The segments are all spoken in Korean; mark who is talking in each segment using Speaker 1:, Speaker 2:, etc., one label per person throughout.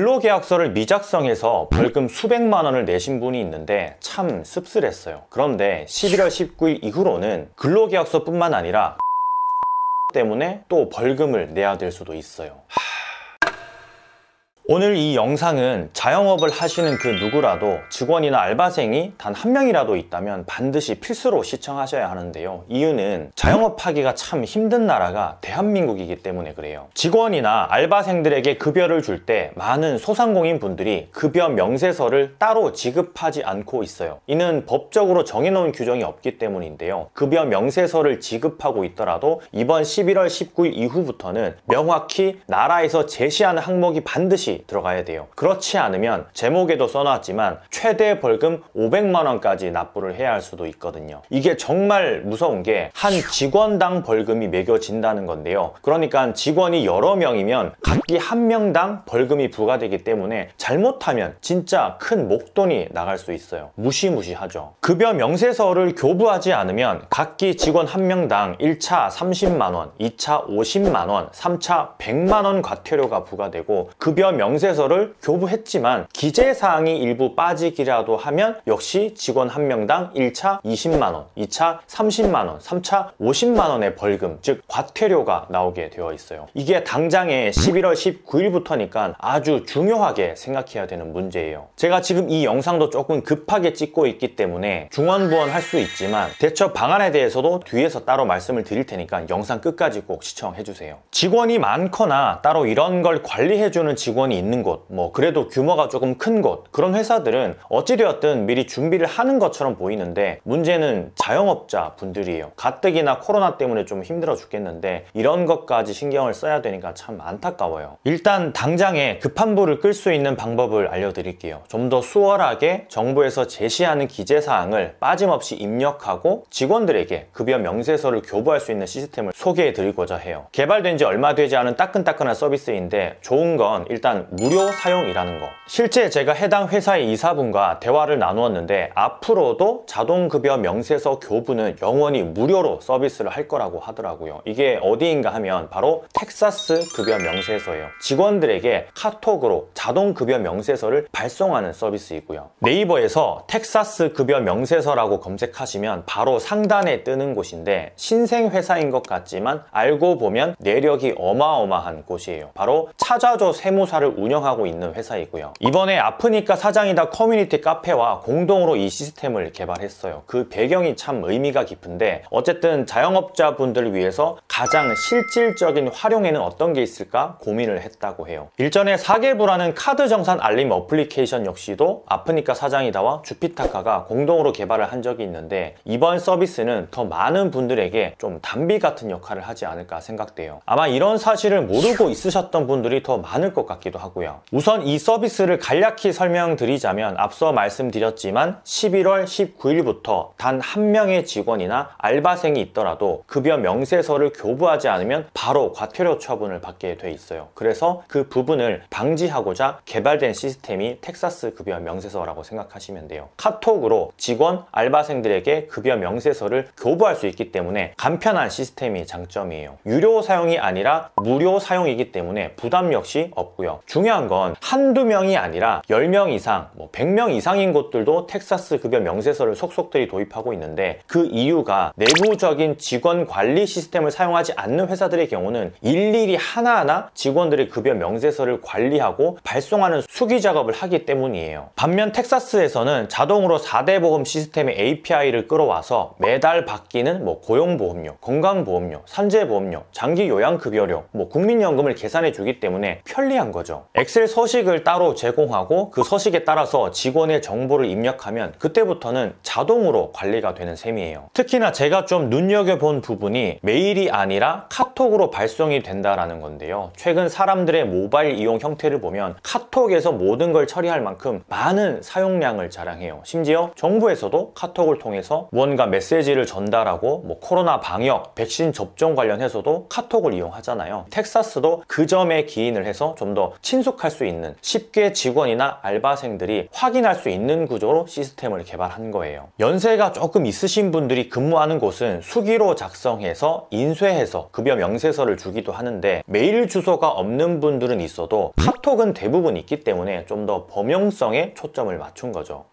Speaker 1: 근로계약서를 미작성해서 벌금 수백만 원을 내신 분이 있는데 참 씁쓸했어요. 그런데 11월 19일 이후로는 근로계약서뿐만 아니라 때문에 또 벌금을 내야 될 수도 있어요. 오늘 이 영상은 자영업을 하시는 그 누구라도 직원이나 알바생이 단 한 명이라도 있다면 반드시 필수로 시청하셔야 하는데요. 이유는 자영업하기가 참 힘든 나라가 대한민국이기 때문에 그래요. 직원이나 알바생들에게 급여를 줄 때 많은 소상공인 분들이 급여 명세서를 따로 지급하지 않고 있어요. 이는 법적으로 정해놓은 규정이 없기 때문인데요. 급여 명세서를 지급하고 있더라도 이번 11월 19일 이후부터는 명확히 나라에서 제시하는 항목이 반드시 들어가야 돼요. 그렇지 않으면 제목에도 써놨지만 최대 벌금 500만 원까지 납부를 해야 할 수도 있거든요. 이게 정말 무서운 게 한 직원당 벌금이 매겨진다는 건데요. 그러니까 직원이 여러 명이면 각기 한 명당 벌금이 부과되기 때문에 잘못하면 진짜 큰 목돈이 나갈 수 있어요. 무시무시하죠. 급여 명세서를 교부하지 않으면 각기 직원 한 명당 1차 30만 원, 2차 50만 원, 3차 100만 원 과태료가 부과되고 급여 명세서를 교부했지만 기재사항이 일부 빠지기라도 하면 역시 직원 한 명당 1차 20만 원, 2차 30만 원, 3차 50만 원의 벌금, 즉 과태료가 나오게 되어 있어요. 이게 당장에 11월 19일부터니까 아주 중요하게 생각해야 되는 문제예요. 제가 지금 이 영상도 조금 급하게 찍고 있기 때문에 중원부원 할 수 있지만 대처 방안에 대해서도 뒤에서 따로 말씀을 드릴 테니까 영상 끝까지 꼭 시청해주세요. 직원이 많거나 따로 이런 걸 관리해주는 직원이 있는 곳, 그래도 규모가 조금 큰 곳, 그런 회사들은 어찌되었든 미리 준비를 하는 것처럼 보이는데 문제는 자영업자 분들이에요. 가뜩이나 코로나 때문에 좀 힘들어 죽겠는데 이런 것까지 신경을 써야 되니까 참 안타까워요. 일단 당장에 급한 불을 끌 수 있는 방법을 알려드릴게요. 좀 더 수월하게 정부에서 제시하는 기재사항을 빠짐없이 입력하고 직원들에게 급여 명세서를 교부할 수 있는 시스템을 소개해 드리고자 해요. 개발된 지 얼마 되지 않은 따끈따끈한 서비스인데 좋은 건 일단 무료 사용이라는 거. 실제 제가 해당 회사의 이사분과 대화를 나누었는데 앞으로도 자동급여 명세서 교부는 영원히 무료로 서비스를 할 거라고 하더라고요. 이게 어디인가 하면 바로 텍사스 급여 명세서예요. 직원들에게 카톡으로 자동급여 명세서를 발송하는 서비스이고요. 네이버에서 텍사스 급여 명세서라고 검색하시면 바로 상단에 뜨는 곳인데 신생 회사인 것 같지만 알고 보면 내력이 어마어마한 곳이에요. 바로 찾아줘 세무사를 운영하고 있는 회사이고요. 이번에 아프니까 사장이다 커뮤니티 카페와 공동으로 이 시스템을 개발했어요. 그 배경이 참 의미가 깊은데 어쨌든 자영업자분들을 위해서 가장 실질적인 활용에는 어떤 게 있을까 고민을 했다고 해요. 일전에 사계부라는 카드 정산 알림 어플리케이션 역시도 아프니까 사장이다와 주피타카가 공동으로 개발을 한 적이 있는데 이번 서비스는 더 많은 분들에게 좀 단비 같은 역할을 하지 않을까 생각돼요. 아마 이런 사실을 모르고 있으셨던 분들이 더 많을 것 같기도 하고요. 우선 이 서비스를 간략히 설명드리자면 앞서 말씀드렸지만 11월 19일부터 단 한 명의 직원이나 알바생이 있더라도 급여 명세서를 교부하지 않으면 바로 과태료 처분을 받게 돼 있어요. 그래서 그 부분을 방지하고자 개발된 시스템이 텍사스 급여 명세서라고 생각하시면 돼요. 카톡으로 직원, 알바생들에게 급여 명세서를 교부할 수 있기 때문에 간편한 시스템이 장점이에요. 유료 사용이 아니라 무료 사용이기 때문에 부담 역시 없고요. 중요한 건 한두 명이 아니라 10명 이상, 100명 이상인 곳들도 텍사스 급여 명세서를 속속들이 도입하고 있는데 그 이유가 내부적인 직원 관리 시스템을 사용하지 않는 회사들의 경우는 일일이 하나하나 직원들의 급여 명세서를 관리하고 발송하는 수기 작업을 하기 때문이에요. 반면 텍사스에서는 자동으로 4대 보험 시스템의 API를 끌어와서 매달 바뀌는 고용보험료, 건강보험료, 산재보험료, 장기요양급여료, 국민연금을 계산해 주기 때문에 편리한 거죠. 엑셀 서식을 따로 제공하고 그 서식에 따라서 직원의 정보를 입력하면 그때부터는 자동으로 관리가 되는 셈이에요. 특히나 제가 좀 눈여겨본 부분이 메일이 아니라 카톡으로 발송이 된다라는 건데요. 최근 사람들의 모바일 이용 형태를 보면 카톡에서 모든 걸 처리할 만큼 많은 사용량을 자랑해요. 심지어 정부에서도 카톡을 통해서 무언가 메시지를 전달하고 코로나 방역, 백신 접종 관련해서도 카톡을 이용하잖아요. 텍사스도 그 점에 기인을 해서 좀 더 친숙할 수 있는, 쉽게 직원이나 알바생들이 확인할 수 있는 구조로 시스템을 개발한 거예요. 연세가 조금 있으신 분들이 근무하는 곳은 수기로 작성해서 인쇄해서 급여 명세서를 주기도 하는데, 메일 주소가 없는 분들은 있어도 카톡은 대부분 있기 때문에 좀 더 범용성에 초점을 맞춘 거죠.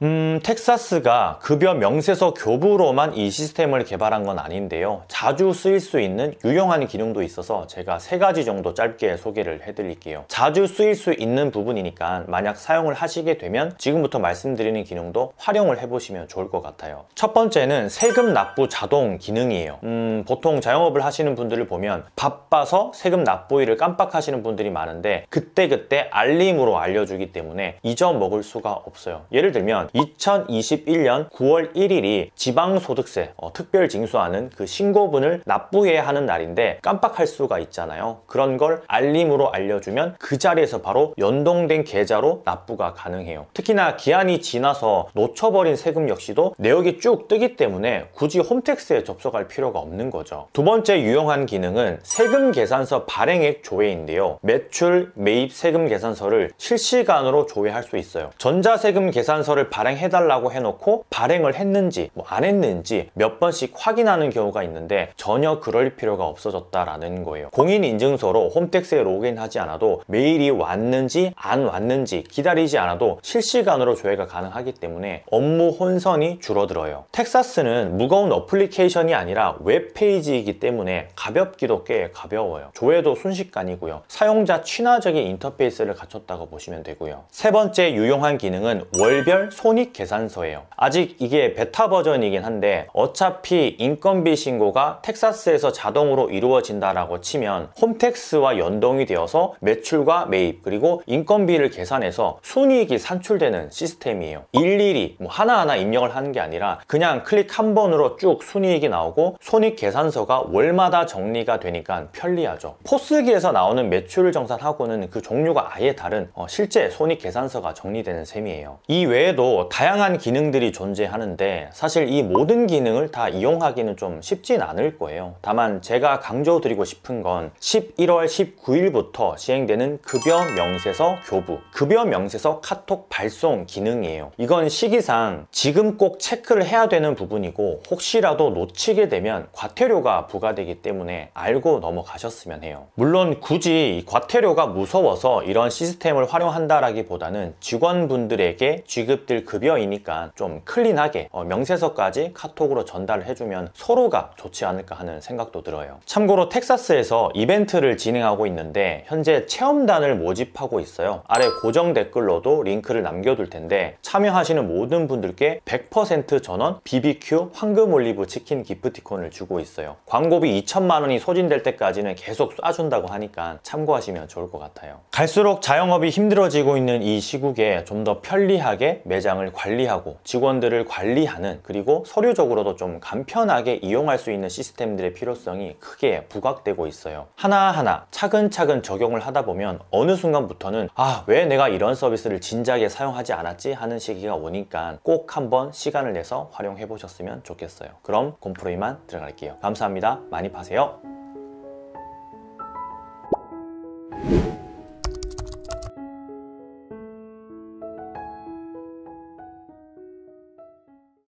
Speaker 1: 텍사스가 급여 명세서 교부로만 이 시스템을 개발한 건 아닌데요. 자주 쓰일 수 있는 유용한 기능도 있어서 제가 3가지 정도 짧게 소개를 해드릴게요. 자주 쓰일 수 있는 부분이니까 만약 사용을 하시게 되면 지금부터 말씀드리는 기능도 활용을 해보시면 좋을 것 같아요. 첫 번째는 세금 납부 자동 기능이에요. 보통 자영업을 하시는 분들을 보면 바빠서 세금 납부일을 깜빡하시는 분들이 많은데, 그때그때 알림으로 알려주기 때문에 잊어먹을 수가 없어요. 예를 들면 2021년 9월 1일이 지방소득세 특별징수하는 그 신고분을 납부해야 하는 날인데 깜빡할 수가 있잖아요. 그런 걸 알림으로 알려주면 그 자리에서 바로 연동된 계좌로 납부가 가능해요. 특히나 기한이 지나서 놓쳐버린 세금 역시도 내역이 쭉 뜨기 때문에 굳이 홈택스에 접속할 필요가 없는 거죠. 두 번째 유용한 기능은 세금 계산서 발행액 조회인데요. 매출, 매입 세금 계산서를 실시간으로 조회할 수 있어요. 전자세금 계산서를 발행해달라고 해놓고 발행을 했는지 안 했는지 몇 번씩 확인하는 경우가 있는데 전혀 그럴 필요가 없어졌다라는 거예요. 공인인증서로 홈택스에 로그인하지 않아도 메일이 왔는지 안 왔는지 기다리지 않아도 실시간으로 조회가 가능하기 때문에 업무 혼선이 줄어들어요. 텍사스는 무거운 어플리케이션이 아니라 웹페이지이기 때문에 가볍기도 꽤 가벼워요. 조회도 순식간이고요. 사용자 친화적인 인터페이스를 갖췄다고 보시면 되고요. 세 번째 유용한 기능은 월별 손익계산서예요. 아직 이게 베타 버전이긴 한데 어차피 인건비 신고가 텍사스에서 자동으로 이루어진다라고 치면 홈택스와 연동이 되어서 매출과 매입 그리고 인건비를 계산해서 순이익이 산출되는 시스템이에요. 일일이 하나하나 입력을 하는 게 아니라 그냥 클릭 한 번으로 쭉 순이익이 나오고 손익계산서가 월마다 정리가 되니까 편리하죠. 포스기에서 나오는 매출 정산하고는 그 종류가 아예 다른 실제 손익계산서가 정리되는 셈이에요. 이 외에도 다양한 기능들이 존재하는데 사실 이 모든 기능을 다 이용하기는 좀 쉽진 않을 거예요. 다만 제가 강조드리고 싶은 건 11월 19일부터 시행되는 급여 명세서 교부, 급여 명세서 카톡 발송 기능이에요. 이건 시기상 지금 꼭 체크를 해야 되는 부분이고 혹시라도 놓치게 되면 과태료가 부과되기 때문에 알고 넘어가셨으면 해요. 물론 굳이 과태료가 무서워서 이런 시스템을 활용한다라기보다는 직원분들에게 지급될 급여이니까 좀 클린하게 명세서까지 카톡으로 전달을 해주면 서로가 좋지 않을까 하는 생각도 들어요. 참고로 텍사스에서 이벤트를 진행하고 있는데 현재 체험단을 모집하고 있어요. 아래 고정 댓글로도 링크를 남겨둘 텐데 참여하시는 모든 분들께 100% 전원 BBQ 황금 올리브 치킨 기프티콘을 주고 있어요. 광고비 2천만 원이 소진될 때까지는 계속 쏴준다고 하니까 참고하시면 좋을 것 같아요. 갈수록 자영업이 힘들어지고 있는 이 시국에 좀 더 편리하게 매장을 관리하고 직원들을 관리하는, 그리고 서류적으로도 좀 간편하게 이용할 수 있는 시스템들의 필요성이 크게 부각되고 있어요. 하나하나 차근차근 적용을 하다 보면 어느 순간부터는 왜 내가 이런 서비스를 진작에 사용하지 않았지 하는 시기가 오니까 꼭 한번 시간을 내서 활용해 보셨으면 좋겠어요. 그럼 곰프로 이만 들어갈게요. 감사합니다. 많이 파세요.